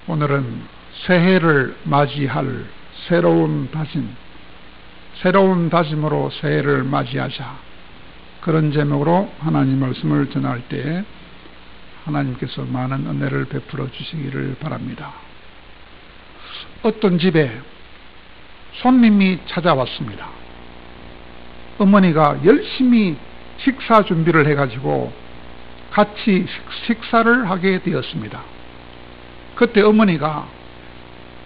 오늘은 새해를 맞이할 새로운 다짐으로 새해를 맞이하자, 그런 제목으로 하나님 말씀을 전할 때 하나님께서 많은 은혜를 베풀어 주시기를 바랍니다. 어떤 집에 손님이 찾아왔습니다. 어머니가 열심히 식사 준비를 해가지고 같이 식사를 하게 되었습니다. 그때 어머니가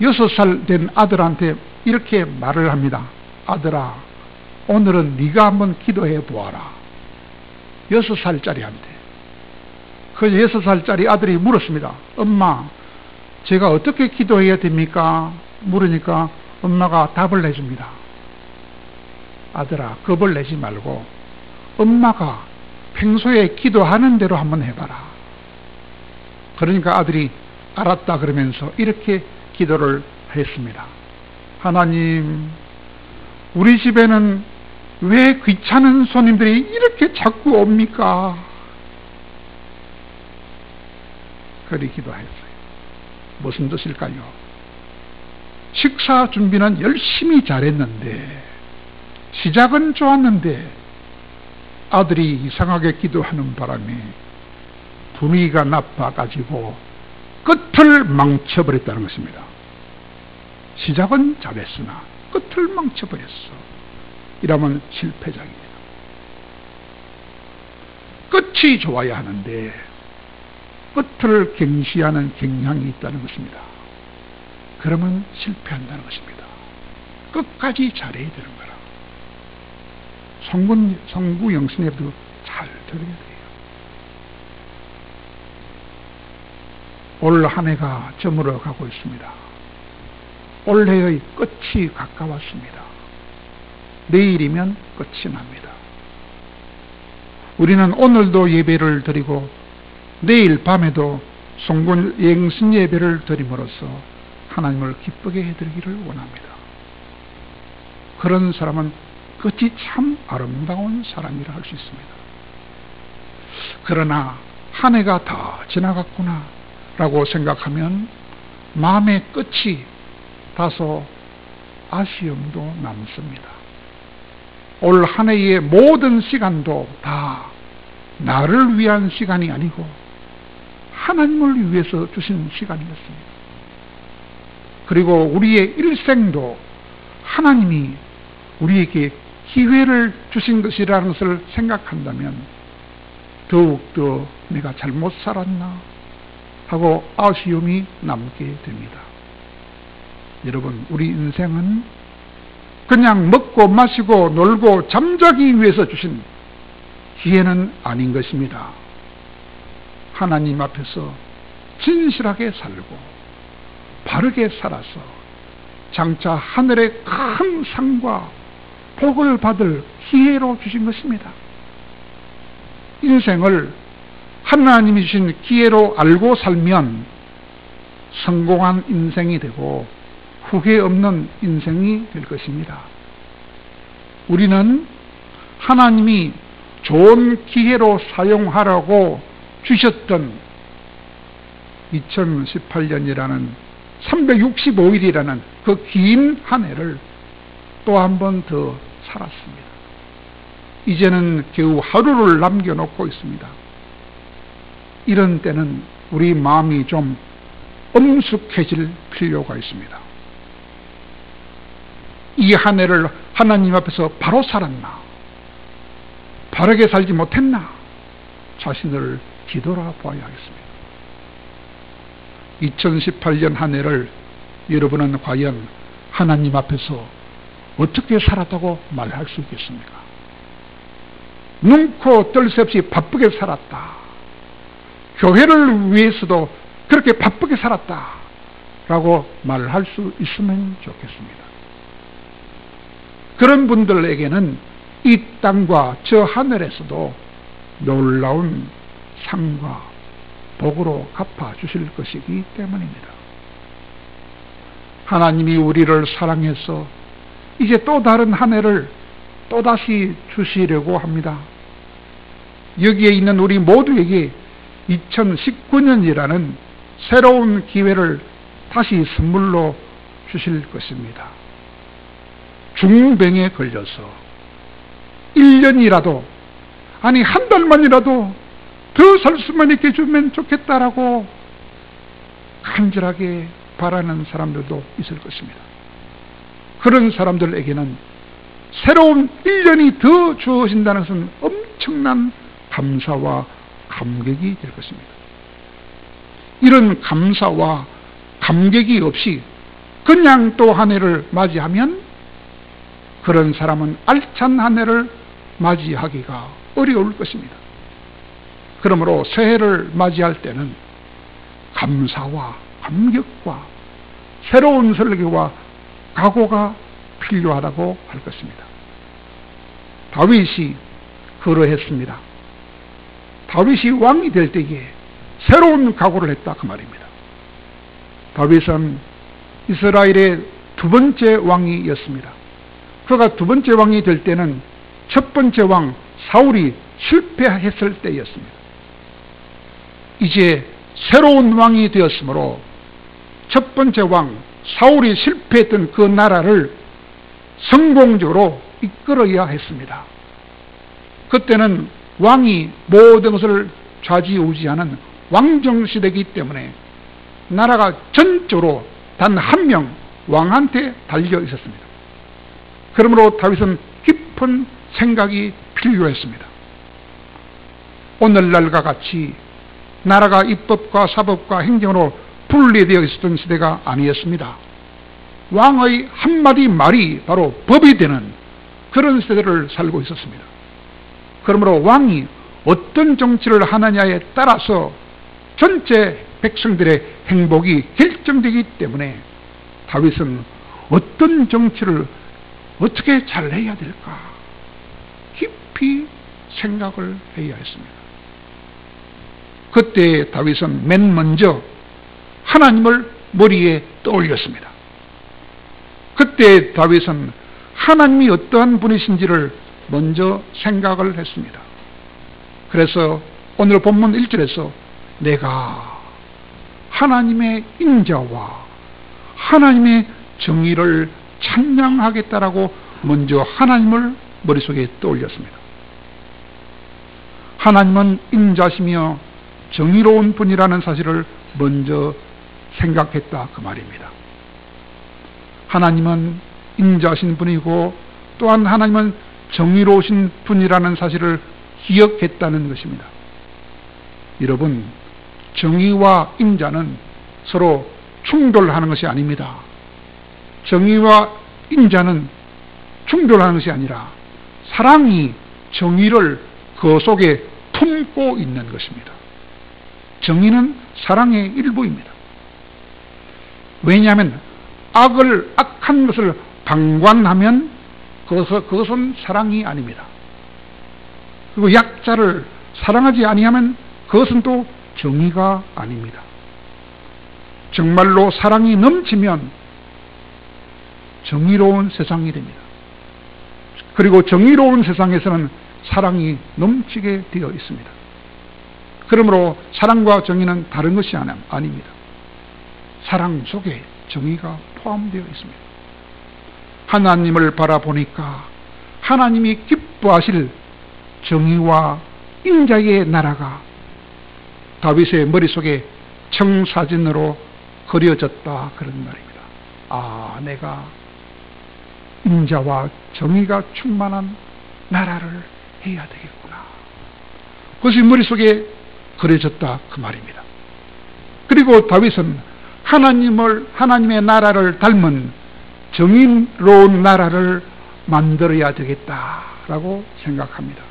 6살 된 아들한테 이렇게 말을 합니다. 아들아, 오늘은 네가 한번 기도해 보아라. 6살짜리한테. 그 6살짜리 아들이 물었습니다. 엄마, 제가 어떻게 기도해야 됩니까? 물으니까 엄마가 답을 해줍니다. 아들아, 겁을 내지 말고 엄마가 평소에 기도하는 대로 한번 해봐라. 그러니까 아들이 알았다 그러면서 이렇게 기도를 했습니다. 하나님, 우리 집에는 왜 귀찮은 손님들이 이렇게 자꾸 옵니까? 그리 기도했어요. 무슨 뜻일까요? 식사 준비는 열심히 잘했는데, 시작은 좋았는데 아들이 이상하게 기도하는 바람에 분위기가 나빠가지고 끝을 망쳐버렸다는 것입니다. 시작은 잘했으나 끝을 망쳐버렸어. 이러면 실패작입니다. 끝이 좋아야 하는데 끝을 경시하는 경향이 있다는 것입니다. 그러면 실패한다는 것입니다. 끝까지 잘해야 되는 거라. 성구 영신에도 잘 들어야 돼요. 올 한 해가 저물어 가고 있습니다. 올해의 끝이 가까웠습니다. 내일이면 끝이 납니다. 우리는 오늘도 예배를 드리고 내일 밤에도 성군 영신 예배를 드림으로써 하나님을 기쁘게 해드리기를 원합니다. 그런 사람은 끝이 참 아름다운 사람이라 할 수 있습니다. 그러나 한 해가 다 지나갔구나 라고 생각하면 마음의 끝이 다소 아쉬움도 남습니다. 올 한 해의 모든 시간도 다 나를 위한 시간이 아니고 하나님을 위해서 주신 시간이었습니다. 그리고 우리의 일생도 하나님이 우리에게 기회를 주신 것이라는 것을 생각한다면 더욱더 내가 잘못 살았나 하고 아쉬움이 남게 됩니다. 여러분, 우리 인생은 그냥 먹고 마시고 놀고 잠자기 위해서 주신 기회는 아닌 것입니다. 하나님 앞에서 진실하게 살고 바르게 살아서 장차 하늘의 큰 상과 복을 받을 기회로 주신 것입니다. 인생을 하나님이 주신 기회로 알고 살면 성공한 인생이 되고 후회 없는 인생이 될 것입니다. 우리는 하나님이 좋은 기회로 사용하라고 주셨던 2018년이라는 365일이라는 그 긴 한 해를 또 한 번 더 살았습니다. 이제는 겨우 하루를 남겨놓고 있습니다. 이런 때는 우리 마음이 좀 엄숙해질 필요가 있습니다. 이 한 해를 하나님 앞에서 바로 살았나? 바르게 살지 못했나? 자신을 뒤돌아봐야 하겠습니다. 2018년 한 해를 여러분은 과연 하나님 앞에서 어떻게 살았다고 말할 수 있겠습니까? 눈코 뜰 새 없이 바쁘게 살았다. 교회를 위해서도 그렇게 바쁘게 살았다 라고 말할 수 있으면 좋겠습니다. 그런 분들에게는 이 땅과 저 하늘에서도 놀라운 상과 복으로 갚아주실 것이기 때문입니다. 하나님이 우리를 사랑해서 이제 또 다른 한 해를 또다시 주시려고 합니다. 여기에 있는 우리 모두에게 2019년이라는 새로운 기회를 다시 선물로 주실 것입니다. 중병에 걸려서 1년이라도, 아니 한 달만이라도 더 살 수만 있게 주면 좋겠다라고 간절하게 바라는 사람들도 있을 것입니다. 그런 사람들에게는 새로운 1년이 더 주어진다는 것은 엄청난 감사와 감격이 될 것입니다. 이런 감사와 감격이 없이 그냥 또 한 해를 맞이하면 그런 사람은 알찬 한 해를 맞이하기가 어려울 것입니다. 그러므로 새해를 맞이할 때는 감사와 감격과 새로운 설계와 각오가 필요하다고 할 것입니다. 다윗이 그러했습니다. 다윗이 왕이 될 때에 새로운 각오를 했다 그 말입니다. 다윗은 이스라엘의 두 번째 왕이었습니다. 그가 두 번째 왕이 될 때는 첫 번째 왕 사울이 실패했을 때였습니다. 이제 새로운 왕이 되었으므로 첫 번째 왕 사울이 실패했던 그 나라를 성공적으로 이끌어야 했습니다. 그때는 왕이 모든 것을 좌지우지하는 왕정시대이기 때문에 나라가 전적으로 단 한 명 왕한테 달려 있었습니다. 그러므로 다윗은 깊은 생각이 필요했습니다. 오늘날과 같이 나라가 입법과 사법과 행정으로 분리되어 있었던 시대가 아니었습니다. 왕의 한마디 말이 바로 법이 되는 그런 시대를 살고 있었습니다. 그러므로 왕이 어떤 정치를 하느냐에 따라서 전체 백성들의 행복이 결정되기 때문에 다윗은 어떤 정치를 어떻게 잘해야 될까 깊이 생각을 해야 했습니다. 그때 다윗은 맨 먼저 하나님을 머리에 떠올렸습니다. 그때 다윗은 하나님이 어떠한 분이신지를 먼저 생각을 했습니다. 그래서 오늘 본문 1절에서 내가 하나님의 인자와 하나님의 정의를 찬양하겠다라고 먼저 하나님을 머릿속에 떠올렸습니다. 하나님은 인자시며 정의로운 분이라는 사실을 먼저 생각했다 그 말입니다. 하나님은 인자하신 분이고 또한 하나님은 정의로우신 분이라는 사실을 기억했다는 것입니다. 여러분, 정의와 인자는 서로 충돌하는 것이 아닙니다. 정의와 인자는 충돌하는 것이 아니라 사랑이 정의를 그 속에 품고 있는 것입니다. 정의는 사랑의 일부입니다. 왜냐하면 악한 것을 방관하면 그것은 사랑이 아닙니다. 그리고 약자를 사랑하지 아니하면 그것은 또 정의가 아닙니다. 정말로 사랑이 넘치면 정의로운 세상이 됩니다. 그리고 정의로운 세상에서는 사랑이 넘치게 되어 있습니다. 그러므로 사랑과 정의는 다른 것이 아닙니다. 사랑 속에 정의가 포함되어 있습니다. 하나님을 바라보니까 하나님이 기뻐하실 정의와 인자의 나라가 다윗의 머릿속에 청사진으로 그려졌다 그런 말입니다. 아, 내가 인자와 정의가 충만한 나라를 해야 되겠구나. 그것이 머릿속에 그려졌다 그 말입니다. 그리고 다윗은 하나님의 나라를 닮은 정의로운 나라를 만들어야 되겠다라고 생각합니다.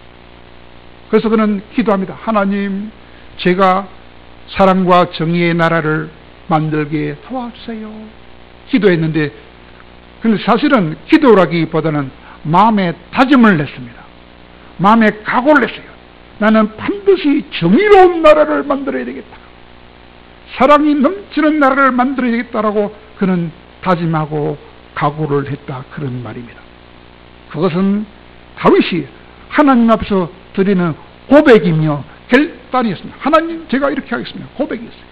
그래서 그는 기도합니다. 하나님, 제가 사랑과 정의의 나라를 만들게 도와주세요. 기도했는데, 근데 사실은 기도라기보다는 마음에 다짐을 냈습니다. 마음에 각오를 했어요. 나는 반드시 정의로운 나라를 만들어야 되겠다. 사랑이 넘치는 나라를 만들어야 되겠다라고 그는 다짐하고 각오를 했다 그런 말입니다. 그것은 다윗이 하나님 앞에서 드리는 고백이며 결단이었습니다. 하나님, 제가 이렇게 하겠습니다. 고백이었어요.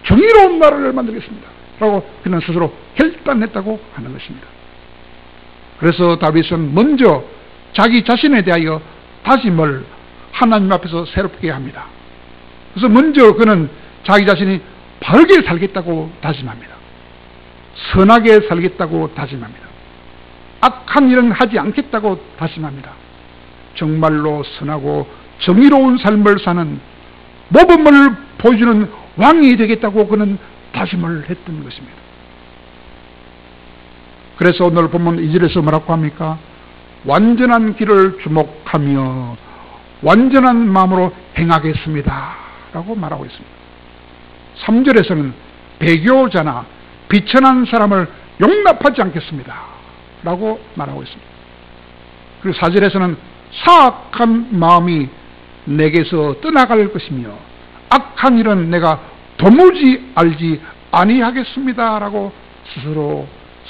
정의로운 나라를 만들겠습니다 라고 그는 스스로 결단했다고 하는 것입니다. 그래서 다윗은 먼저 자기 자신에 대하여 다짐을 하나님 앞에서 새롭게 합니다. 그래서 먼저 그는 자기 자신이 바르게 살겠다고 다짐합니다. 선하게 살겠다고 다짐합니다. 악한 일은 하지 않겠다고 다짐합니다. 정말로 선하고 정의로운 삶을 사는 모범을 보여주는 왕이 되겠다고 그는 다짐을 했던 것입니다. 그래서 오늘 본문 2절에서 뭐라고 합니까? 완전한 길을 주목하며 완전한 마음으로 행하겠습니다 라고 말하고 있습니다. 3절에서는 배교자나 비천한 사람을 용납하지 않겠습니다 라고 말하고 있습니다. 그리고 4절에서는 사악한 마음이 내게서 떠나갈 것이며 악한 일은 내가 도무지 알지 아니하겠습니다 라고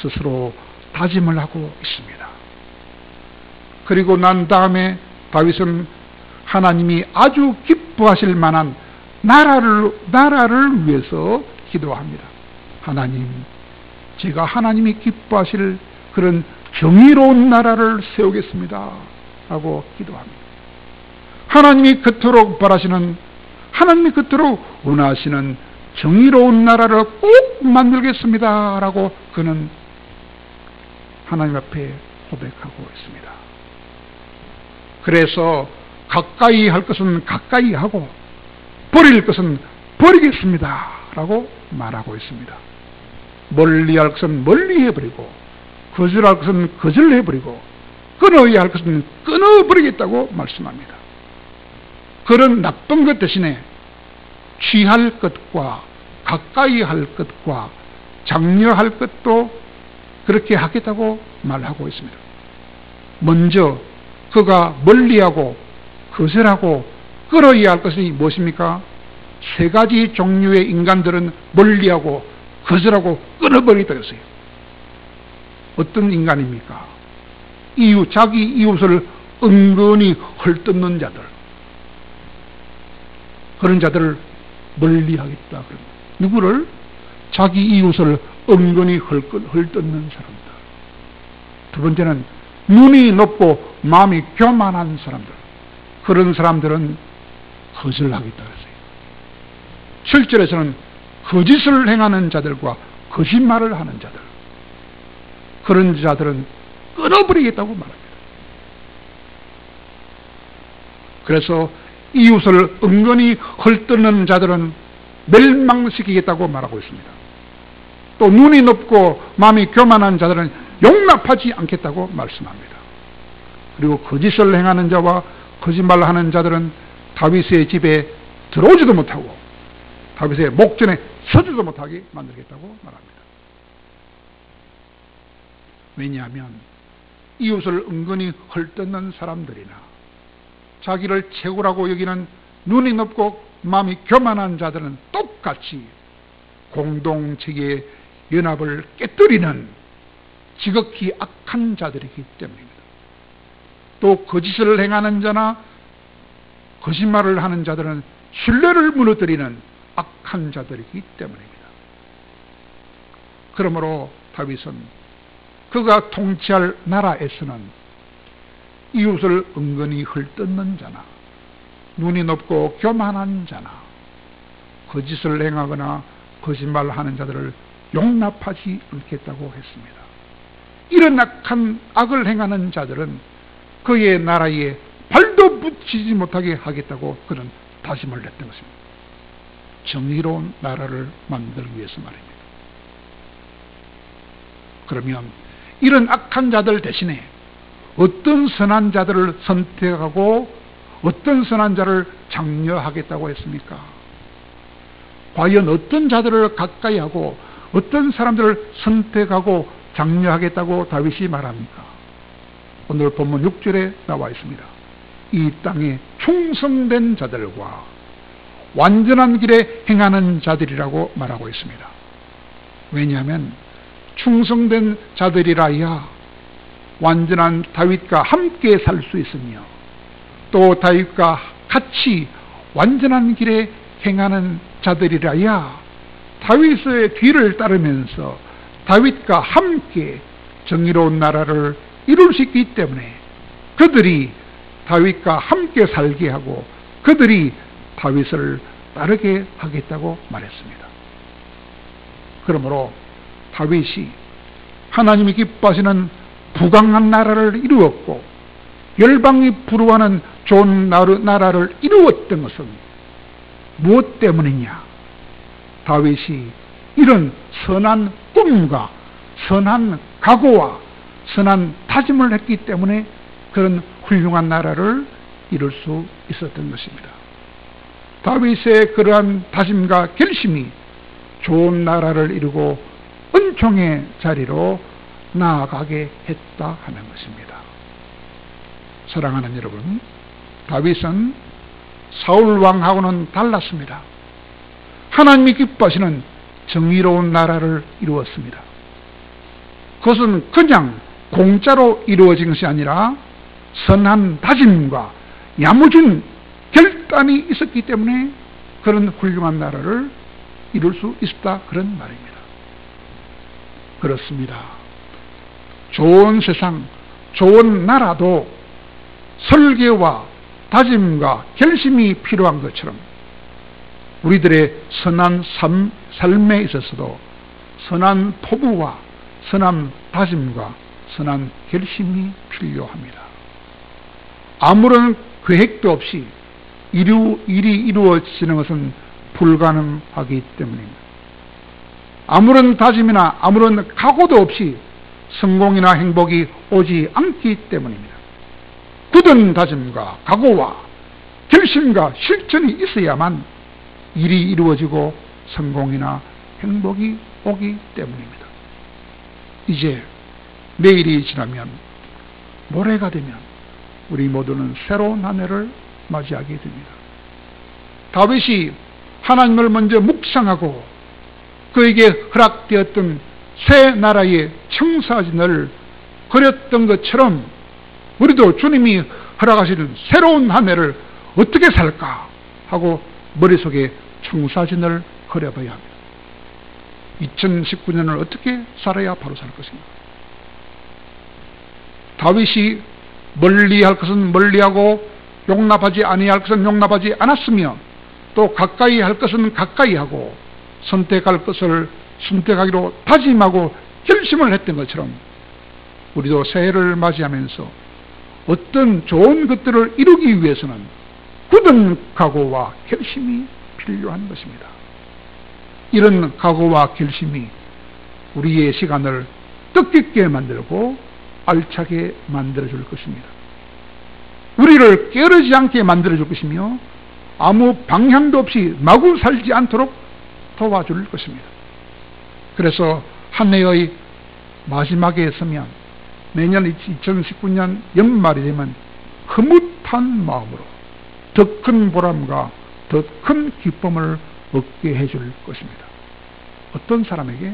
스스로 다짐을 하고 있습니다. 그리고 난 다음에 다윗은 하나님이 아주 기뻐하실 만한 나라를 위해서 기도합니다. 하나님, 제가 하나님이 기뻐하실 그런 정의로운 나라를 세우겠습니다 라고 기도합니다. 하나님이 그토록 바라시는, 하나님이 그토록 원하시는 정의로운 나라를 꼭 만들겠습니다 라고 그는 하나님 앞에 고백하고 있습니다. 그래서 가까이 할 것은 가까이 하고 버릴 것은 버리겠습니다 라고 말하고 있습니다. 멀리 할 것은 멀리 해버리고 거절할 것은 거절해버리고 끊어야 할 것은 끊어버리겠다고 말씀합니다. 그런 나쁜 것 대신에 취할 것과 가까이 할 것과 장려할 것도 그렇게 하겠다고 말하고 있습니다. 먼저 그가 멀리하고 거절하고 끊어야 할 것이 무엇입니까? 세 가지 종류의 인간들은 멀리하고 거절하고 끊어버리겠다 했어요. 어떤 인간입니까? 자기 이웃을 은근히 헐뜯는 자들, 그런 자들을 멀리하겠다. 누구를? 자기 이웃을 은근히 헐뜯는 사람들. 두 번째는 눈이 높고 마음이 교만한 사람들, 그런 사람들은 거절하겠다 했어요. 7절에서는 거짓을 행하는 자들과 거짓말을 하는 자들, 그런 자들은 끊어버리겠다고 말합니다. 그래서 이웃을 은근히 헐뜯는 자들은 멸망시키겠다고 말하고 있습니다. 또 눈이 높고 마음이 교만한 자들은 용납하지 않겠다고 말씀합니다. 그리고 거짓을 행하는 자와 거짓말을 하는 자들은 다윗의 집에 들어오지도 못하고 다윗의 목전에 서지도 못하게 만들겠다고 말합니다. 왜냐하면 이웃을 은근히 헐뜯는 사람들이나 자기를 최고라고 여기는 눈이 높고 마음이 교만한 자들은 똑같이 공동체의 연합을 깨뜨리는 지극히 악한 자들이기 때문입니다. 또 거짓을 행하는 자나 거짓말을 하는 자들은 신뢰를 무너뜨리는 악한 자들이기 때문입니다. 그러므로 다윗은 그가 통치할 나라에서는 이웃을 은근히 헐뜯는 자나 눈이 높고 교만한 자나 거짓을 행하거나 거짓말하는 자들을 용납하지 않겠다고 했습니다. 이런 악한 악을 행하는 자들은 그의 나라에 발도 붙이지 못하게 하겠다고 그는 다짐을 했던 것입니다. 정의로운 나라를 만들기 위해서 말입니다. 그러면 이런 악한 자들 대신에 어떤 선한 자들을 선택하고 어떤 선한 자를 장려하겠다고 했습니까? 과연 어떤 자들을 가까이 하고 어떤 사람들을 선택하고 장려하겠다고 다윗이 말합니까? 오늘 본문 6절에 나와 있습니다. 이 땅에 충성된 자들과 완전한 길에 행하는 자들이라고 말하고 있습니다. 왜냐하면 충성된 자들이라야 완전한 다윗과 함께 살 수 있으며 또 다윗과 같이 완전한 길에 행하는 자들이라야 다윗의 뒤를 따르면서 다윗과 함께 정의로운 나라를 이룰 수 있기 때문에 그들이 다윗과 함께 살게 하고 그들이 다윗을 따르게 하겠다고 말했습니다. 그러므로 다윗이 하나님이 기뻐하시는 부강한 나라를 이루었고 열방이 부러워하는 좋은 나라를 이루었던 것은 무엇 때문이냐? 다윗이 이런 선한 꿈과 선한 각오와 선한 다짐을 했기 때문에 그런 훌륭한 나라를 이룰 수 있었던 것입니다. 다윗의 그러한 다짐과 결심이 좋은 나라를 이루고 은총의 자리로 나아가게 했다 하는 것입니다. 사랑하는 여러분, 다윗은 사울 왕하고는 달랐습니다. 하나님이 기뻐하시는 정의로운 나라를 이루었습니다. 그것은 그냥 공짜로 이루어진 것이 아니라 선한 다짐과 야무진 결단이 있었기 때문에 그런 훌륭한 나라를 이룰 수 있었다 그런 말입니다. 그렇습니다. 좋은 세상, 좋은 나라도 설계와 다짐과 결심이 필요한 것처럼 우리들의 선한 삶에 있어서도 선한 포부와 선한 다짐과 선한 결심이 필요합니다. 아무런 계획도 없이 일이 이루어지는 것은 불가능하기 때문입니다. 아무런 다짐이나 아무런 각오도 없이 성공이나 행복이 오지 않기 때문입니다. 굳은 다짐과 각오와 결심과 실천이 있어야만 일이 이루어지고 성공이나 행복이 오기 때문입니다. 이제 내일이 지나면 모레가 되면 우리 모두는 새로운 한 해를 맞이하게 됩니다. 다윗이 하나님을 먼저 묵상하고 그에게 허락되었던 새 나라의 청사진을 그렸던 것처럼 우리도 주님이 허락하시는 새로운 한 해를 어떻게 살까 하고 머릿속에 청사진을 그려봐야 합니다. 2019년을 어떻게 살아야 바로 살 것인가? 다윗이 멀리할 것은 멀리하고 용납하지 아니할 것은 용납하지 않았으며 또 가까이 할 것은 가까이 하고 선택할 것을 선택하기로 다짐하고 결심을 했던 것처럼 우리도 새해를 맞이하면서 어떤 좋은 것들을 이루기 위해서는 굳은 각오와 결심이 필요한 것입니다. 이런 각오와 결심이 우리의 시간을 뜻깊게 만들고 알차게 만들어줄 것입니다. 우리를 게으르지 않게 만들어줄 것이며 아무 방향도 없이 마구 살지 않도록 도와줄 것입니다. 그래서 한 해의 마지막에 서면 내년 2019년 연말이 되면 흐뭇한 마음으로 더 큰 보람과 더 큰 기쁨을 얻게 해줄 것입니다. 어떤 사람에게?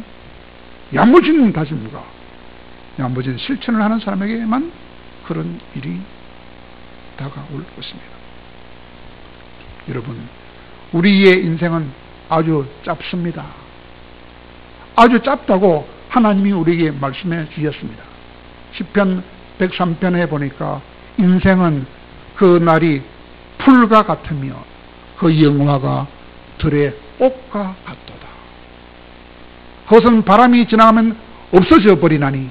야무진 다짐과 야무진 실천을 하는 사람에게만 그런 일이 다가올 것입니다. 여러분, 우리의 인생은 아주 짧습니다. 아주 짧다고 하나님이 우리에게 말씀해 주셨습니다. 시편 103편에 보니까 인생은 그 날이 풀과 같으며 그 영화가 들의 꽃과 같도다. 그것은 바람이 지나가면 없어져 버리나니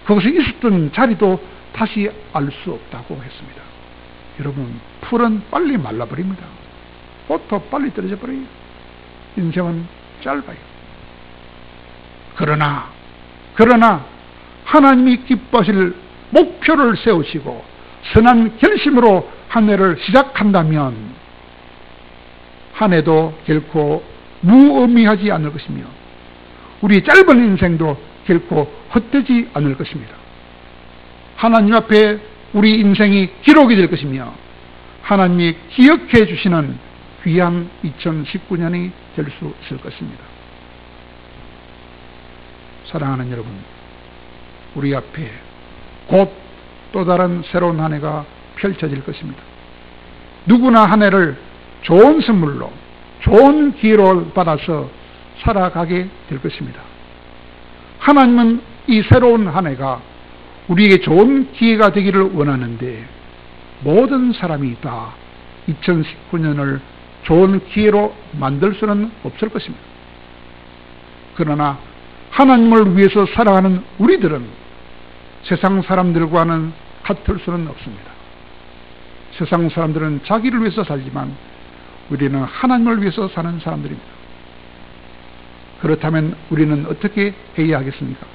그것이 있었던 자리도 다시 알 수 없다고 했습니다. 여러분, 풀은 빨리 말라버립니다. 꽃도 빨리 떨어져 버려요. 인생은 짧아요. 그러나 하나님이 기뻐하실 목표를 세우시고 선한 결심으로 한 해를 시작한다면 한 해도 결코 무의미하지 않을 것이며 우리 짧은 인생도 결코 헛되지 않을 것입니다. 하나님 앞에 우리 인생이 기록이 될 것이며 하나님이 기억해 주시는 귀한 2019년이 될 수 있을 것입니다. 사랑하는 여러분, 우리 앞에 곧 또 다른 새로운 한 해가 펼쳐질 것입니다. 누구나 한 해를 좋은 선물로 좋은 기회를 받아서 살아가게 될 것입니다. 하나님은 이 새로운 한 해가 우리에게 좋은 기회가 되기를 원하는데 모든 사람이 다 2019년을 좋은 기회로 만들 수는 없을 것입니다. 그러나 하나님을 위해서 살아가는 우리들은 세상 사람들과는 같을 수는 없습니다. 세상 사람들은 자기를 위해서 살지만 우리는 하나님을 위해서 사는 사람들입니다. 그렇다면 우리는 어떻게 해야 하겠습니까?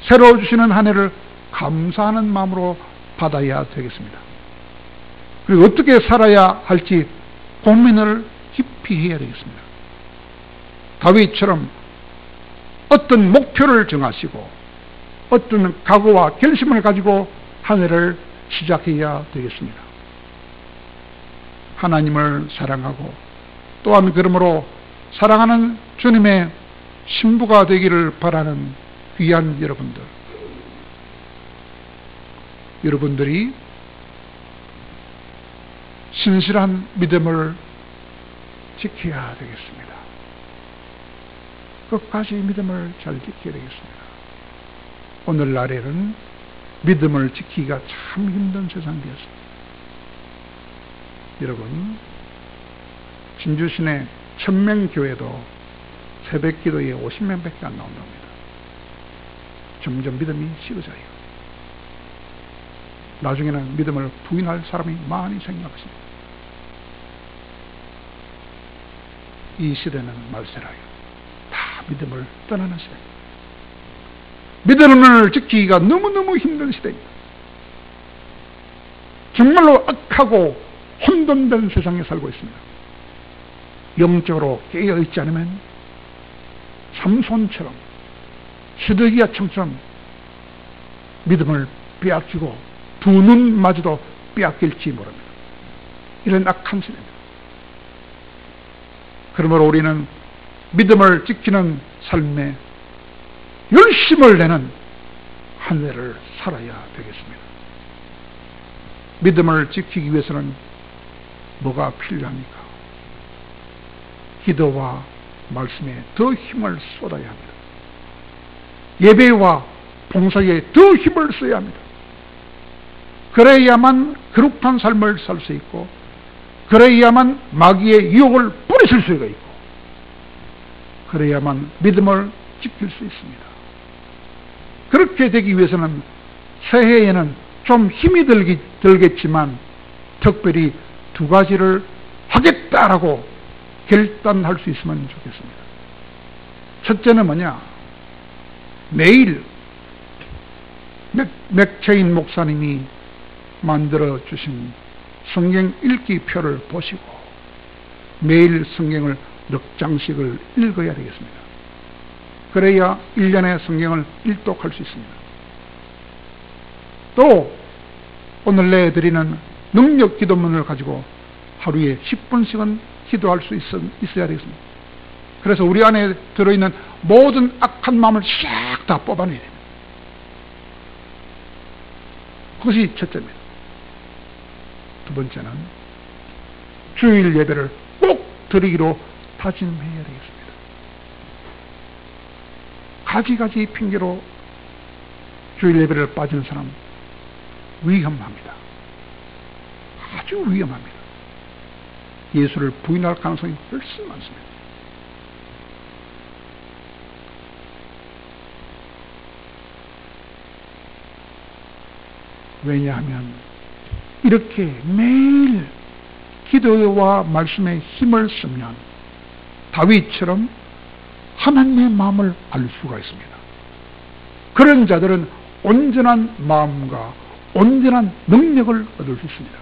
새로 주시는 한 해를 감사하는 마음으로 받아야 되겠습니다. 그리고 어떻게 살아야 할지 고민을 깊이 해야 되겠습니다. 다윗처럼 어떤 목표를 정하시고 어떤 각오와 결심을 가지고 한 해를 시작해야 되겠습니다. 하나님을 사랑하고 또한 그러므로 사랑하는 주님의 신부가 되기를 바라는 귀한 여러분들이 신실한 믿음을 지켜야 되겠습니다. 끝까지 믿음을 잘 지켜야 되겠습니다. 오늘날에는 믿음을 지키기가 참 힘든 세상이 되었습니다. 여러분, 진주시내 천명교회도 새벽 기도에 50명밖에 안 나온답니다. 점점 믿음이 식어져요. 나중에는 믿음을 부인할 사람이 많이 생겨났습니다. 이 시대는 말세라요. 다 믿음을 떠나는 시대입니다. 믿음을 지키기가 너무너무 힘든 시대입니다. 정말로 악하고 혼돈된 세상에 살고 있습니다. 영적으로 깨어있지 않으면 삼손처럼 시드기야처럼 믿음을 빼앗기고 두 눈마저도 빼앗길지 모릅니다. 이런 악한 시대입니다. 그러므로 우리는 믿음을 지키는 삶에 열심을 내는 한 해를 살아야 되겠습니다. 믿음을 지키기 위해서는 뭐가 필요합니까? 기도와 말씀에 더 힘을 쏟아야 합니다. 예배와 봉사에 더 힘을 써야 합니다. 그래야만 거룩한 삶을 살 수 있고, 그래야만 마귀의 유혹을 뿌리칠 수가 있고, 그래야만 믿음을 지킬 수 있습니다. 그렇게 되기 위해서는 새해에는 좀 힘이 들겠지만 특별히 두 가지를 하겠다라고 결단할 수 있으면 좋겠습니다. 첫째는 뭐냐? 매일 맥체인 목사님이 만들어 주신 성경 읽기 표를 보시고 매일 성경을 넉 장씩을 읽어야 되겠습니다. 그래야 1년의 성경을 일독할 수 있습니다. 또 오늘 내드리는 능력 기도문을 가지고 하루에 10분씩은 기도할 수 있어야 되겠습니다. 그래서 우리 안에 들어있는 모든 악한 마음을 싹 다 뽑아내야 됩니다. 그것이 첫째입니다. 두 번째는 주일 예배를 꼭 드리기로 다짐해야 되겠습니다. 가지가지 핑계로 주일 예배를 빠진 사람 위험합니다. 아주 위험합니다. 예수를 부인할 가능성이 훨씬 많습니다. 왜냐하면 이렇게 매일 기도와 말씀에 힘을 쓰면 다윗처럼 하나님의 마음을 알 수가 있습니다. 그런 자들은 온전한 마음과 온전한 능력을 얻을 수 있습니다.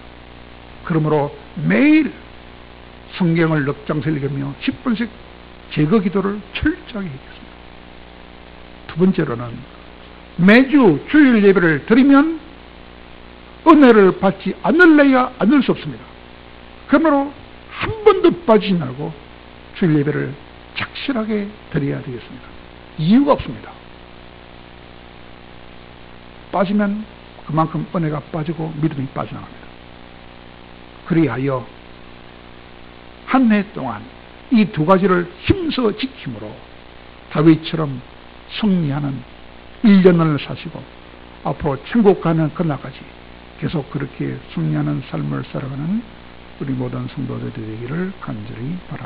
그러므로 매일 성경을 넉 장씩 읽으며 10분씩 제거 기도를 철저하게 하겠습니다. 두 번째로는 매주 주일 예배를 드리면 은혜를 받지 않을래야 않을 수 없습니다. 그러므로 한 번도 빠지지 말고 주일 예배를 착실하게 드려야 되겠습니다. 이유가 없습니다. 빠지면 그만큼 은혜가 빠지고 믿음이 빠져나갑니다. 그리하여 한 해 동안 이 두 가지를 힘써 지킴으로 다윗처럼 승리하는 1년을 사시고 앞으로 천국 가는 그날까지 계속 그렇게 승리하는 삶을 살아가는 우리 모든 성도들이 되기를 간절히 바랍니다.